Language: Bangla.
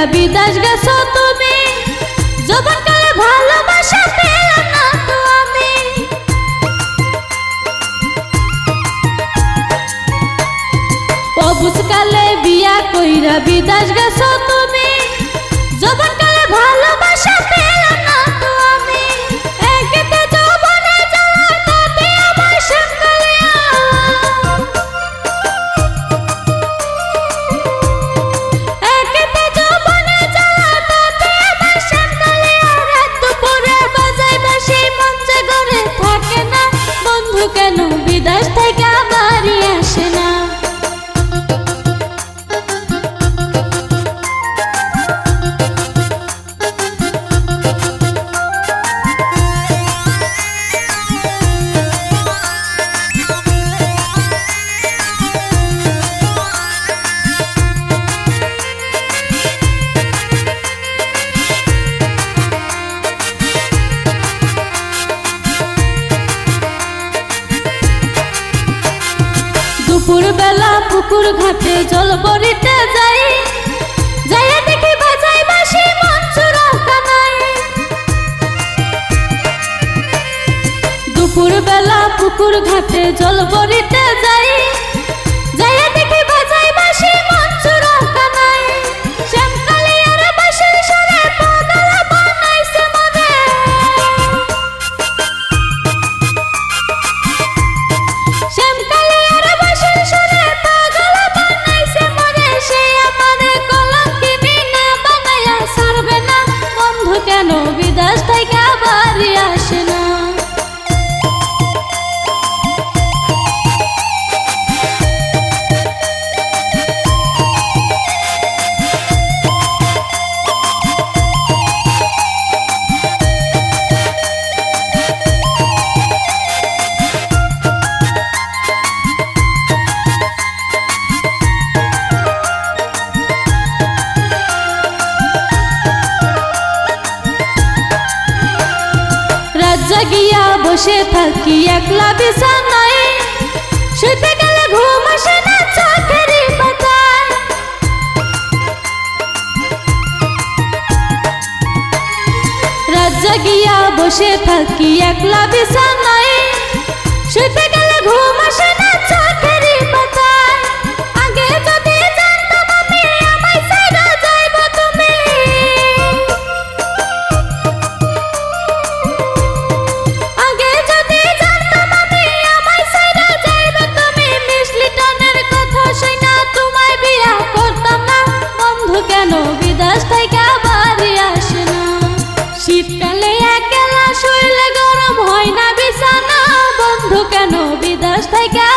কইরা বিদেশ গেছো তুমি, যৌবনকালে ভালোবাসা পেলাম না তো আমি। অবুঝকালে বিয়া কইরা বিদেশ গেছো তুমি, যৌবনকালে ভালোবাসা পেলাম না তো আমি। একেতে যৌবনে জ্বালা তাতে আমার শ্যামকালে একেতে যৌবনে জ্বালা তাতে আমার শ্যামকালে রাত দুপুরে বাজায় বাঁশি মঞ্চে ঘরে থাকে না। বন্ধু কেন বিদেশ থেকে বাড়ি আসে না? দুপুর বেলা পুকুর ঘাটে জল ভরিতে যাই, যাইয়া দেখি বাজায় বাঁশি মনসুর কানাই। দুপুর বেলা পুকুর ঘাটে জল ভরিতে যাই, যাইয়া দেখি বাজায় বাঁশি মনসুর কানাই। শ্যামকালী আর বাঁশির সুরে পাগলা বানাইছে মনে, শ্যামকালী আর বাঁশির সুরে পাগলা বানাইছে মনে। সে আমারে কলঙ্কিনী না বানাইয়া ছাড়বে না। বন্ধু কেন বিদেশ থেকে বাড়ি আসে না? জাগিয়া বসে থাকি একলা বিছানায়, শুতে গেলে ঘুম আসে না চোখের পাতায়। রাত জাগিয়া বসে থাকি একলা বিছানায়, শুতে গেলে ঘুম আসে না চোখের পাতায়। আগে যদি জানতাম আমি আমায় ছেড়ে যাইব তুমি, আগে যদি জানতাম আমি আমায় ছেড়ে যাইব তুমি, মিশলিটনের কথা শুনা তোমায় বিয়া করতাম না। বন্ধু কেন বিদেশ থেকে বাড়ি আসে না? শীতকালে একলা শুইলে গরম হয় না বিছানা। বন্ধু কেন বিদেশ থেকে